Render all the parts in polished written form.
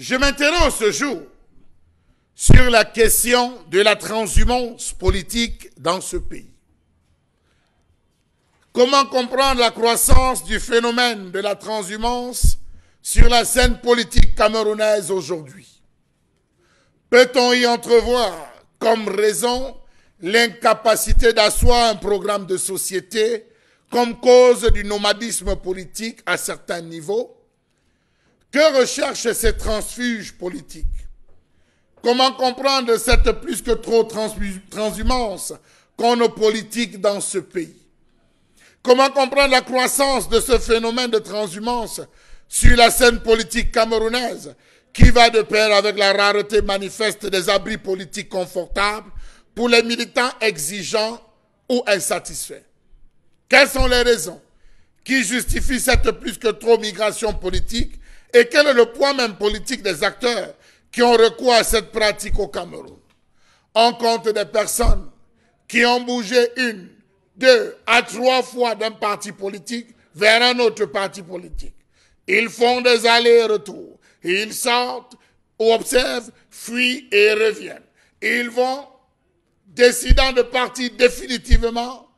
Je m'interroge ce jour sur la question de la transhumance politique dans ce pays. Comment comprendre la croissance du phénomène de la transhumance sur la scène politique camerounaise aujourd'hui? Peut-on y entrevoir comme raison l'incapacité d'asseoir un programme de société comme cause du nomadisme politique à certains niveaux? Que recherchent ces transfuges politiques? Comment comprendre cette plus que trop transhumance qu'ont nos politiques dans ce pays? Comment comprendre la croissance de ce phénomène de transhumance sur la scène politique camerounaise qui va de pair avec la rareté manifeste des abris politiques confortables pour les militants exigeants ou insatisfaits? Quelles sont les raisons qui justifient cette plus que trop migration politique et quel est le poids même politique des acteurs qui ont recours à cette pratique au Cameroun? On compte des personnes qui ont bougé 1, 2 à 3 fois d'un parti politique vers un autre parti politique. Ils font des allers-retours. Ils sortent, observent, fuient et reviennent. Ils vont décidant de partir définitivement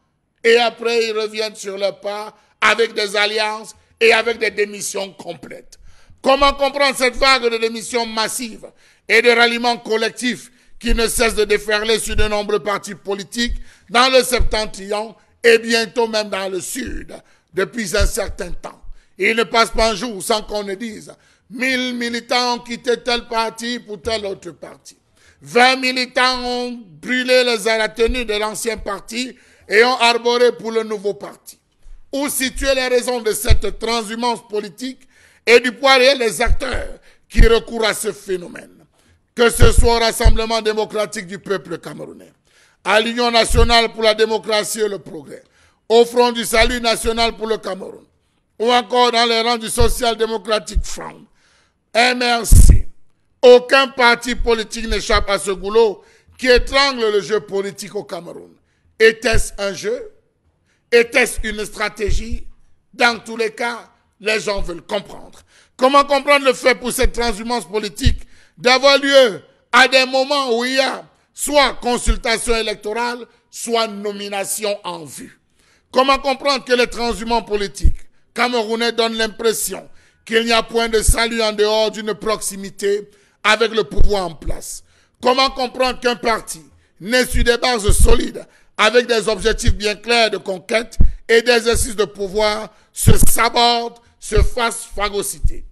et après ils reviennent sur leur pas avec des alliances et avec des démissions complètes. Comment comprendre cette vague de démissions massives et de ralliements collectifs qui ne cessent de déferler sur de nombreux partis politiques dans le septentrion et bientôt même dans le sud depuis un certain temps? Il ne passe pas un jour sans qu'on ne dise 1000 militants ont quitté tel parti pour tel autre parti. 20 militants ont brûlé la tenue de l'ancien parti et ont arboré pour le nouveau parti. Où situer les raisons de cette transhumance politique et du poids réel des acteurs qui recourent à ce phénomène? Que ce soit au Rassemblement démocratique du peuple camerounais, à l'Union nationale pour la démocratie et le progrès, au Front du salut national pour le Cameroun, ou encore dans les rangs du social-démocratique Front, MRC. Aucun parti politique n'échappe à ce goulot qui étrangle le jeu politique au Cameroun. Était-ce un jeu? Était-ce une stratégie? Dans tous les cas, les gens veulent comprendre. Comment comprendre le fait pour cette transhumance politique d'avoir lieu à des moments où il y a soit consultation électorale, soit nomination en vue? Comment comprendre que les transhumants politiques camerounais donnent l'impression qu'il n'y a point de salut en dehors d'une proximité avec le pouvoir en place? Comment comprendre qu'un parti né sur des bases solides, avec des objectifs bien clairs de conquête et d'exercice de pouvoir, se saborde, se fasse phagocyter?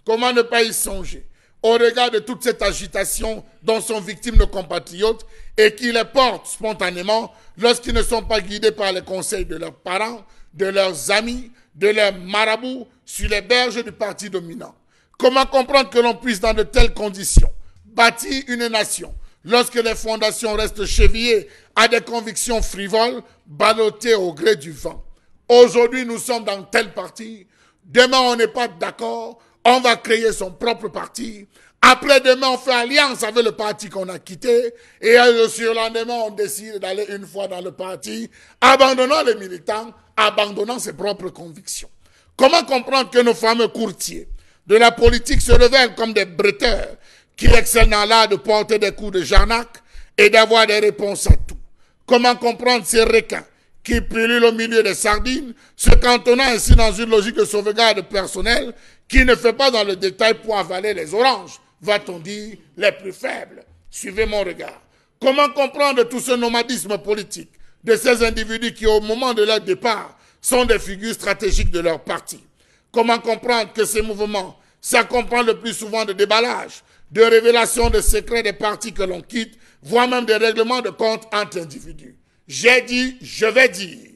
Comment ne pas y songer au regard de toute cette agitation dont sont victimes nos compatriotes et qui les portent spontanément lorsqu'ils ne sont pas guidés par les conseils de leurs parents, de leurs amis, de leurs marabouts sur les berges du parti dominant? Comment comprendre que l'on puisse dans de telles conditions bâtir une nation lorsque les fondations restent chevillées à des convictions frivoles, ballottées au gré du vent? Aujourd'hui, nous sommes dans tel parti. Demain, on n'est pas d'accord. On va créer son propre parti. Après-demain, on fait alliance avec le parti qu'on a quitté. Et le surlendemain, on décide d'aller une fois dans le parti, abandonnant les militants, abandonnant ses propres convictions. Comment comprendre que nos fameux courtiers de la politique se révèlent comme des bretteurs qui excellent dans l'art de porter des coups de Jarnac et d'avoir des réponses à tout? Comment comprendre ces requins qui pullulent au milieu des sardines, se cantonnant ainsi dans une logique de sauvegarde personnelle qui ne fait pas dans le détail pour avaler les oranges, va-t-on dire, les plus faibles? Suivez mon regard. Comment comprendre tout ce nomadisme politique de ces individus qui, au moment de leur départ, sont des figures stratégiques de leur parti? Comment comprendre que ces mouvements s'accompagnent le plus souvent de déballage, de révélations de secrets des partis que l'on quitte, voire même des règlements de compte entre individus? J'ai dit, je vais dire.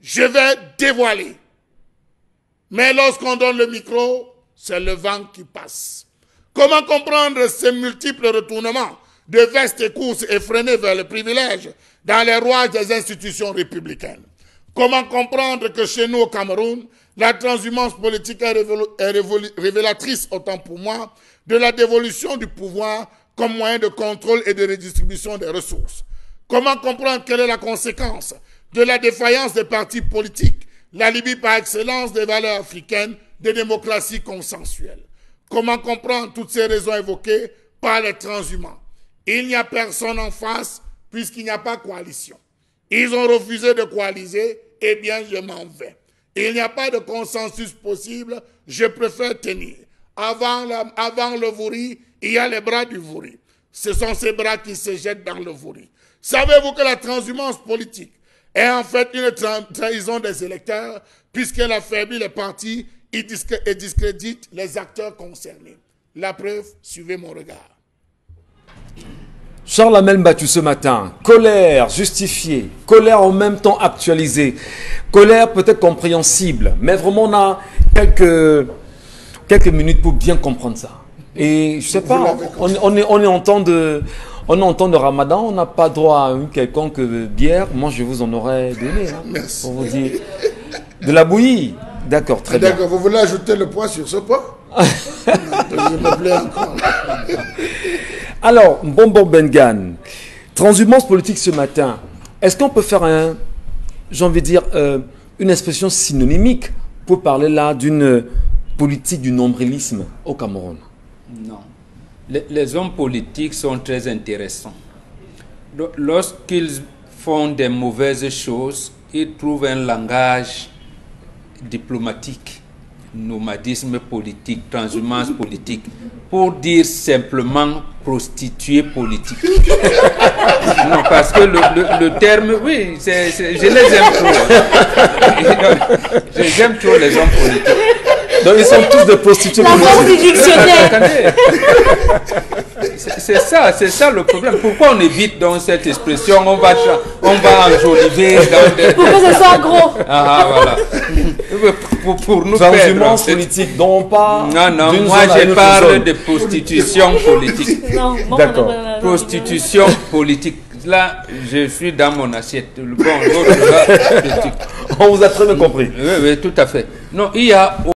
Je vais dévoiler. Mais lorsqu'on donne le micro, c'est le vent qui passe. Comment comprendre ces multiples retournements de vestes et courses effrénées vers le privilège dans les rouages des institutions républicaines? Comment comprendre que chez nous au Cameroun, la transhumance politique est révélatrice, autant pour moi, de la dévolution du pouvoir comme moyen de contrôle et de redistribution des ressources? Comment comprendre quelle est la conséquence de la défaillance des partis politiques, la Libye par excellence des valeurs africaines de démocratie consensuelle? comment comprendre toutes ces raisons évoquées par les transhumants? Il n'y a personne en face puisqu'il n'y a pas coalition. Ils ont refusé de coaliser, eh bien je m'en vais. Il n'y a pas de consensus possible, je préfère tenir. Avant le vouri, il y a les bras du vouri. Ce sont ces bras qui se jettent dans le vouri. Savez-vous que la transhumance politique est en fait une trahison des électeurs puisqu'elle affaiblit les partis et discrédite les acteurs concernés? La preuve, suivez mon regard. Charles a même battu ce matin. Colère justifiée, colère en même temps actualisée, colère peut-être compréhensible, mais vraiment on a quelques minutes pour bien comprendre ça. Et je sais pas, on est en temps de Ramadan, on n'a pas droit à une quelconque bière. Moi je vous en aurais donné. Hein, merci. Pour vous dire. De la bouillie. D'accord, très bien. D'accord, vous voulez ajouter le poids sur ce poids? Il me plaît encore. Alors, Bonbon Bengan, transhumance politique ce matin, est-ce qu'on peut faire j'ai envie de dire, une expression synonymique pour parler là d'une politique du nombrilisme au Cameroun? Non. Les hommes politiques sont très intéressants. Lorsqu'ils font des mauvaises choses, ils trouvent un langage diplomatique, nomadisme politique, transhumance politique, pour dire simplement prostituée politique. Non, parce que le terme, oui, je les aime trop. J'aime trop les hommes politiques. Donc ils sont tous des prostituées politiques. La force du dictionnaire. C'est ça le problème. Pourquoi on évite dans cette expression, on va enjoliver pour que ce soit gros. Voilà. Pour nous transhumance politique, dont on parle. Non, moi je parle de prostitution politique. D'accord. Prostitution politique. Là, je suis dans mon assiette. Bon, l'autre là, on vous a très bien compris. Oui, tout à fait. Non, il y a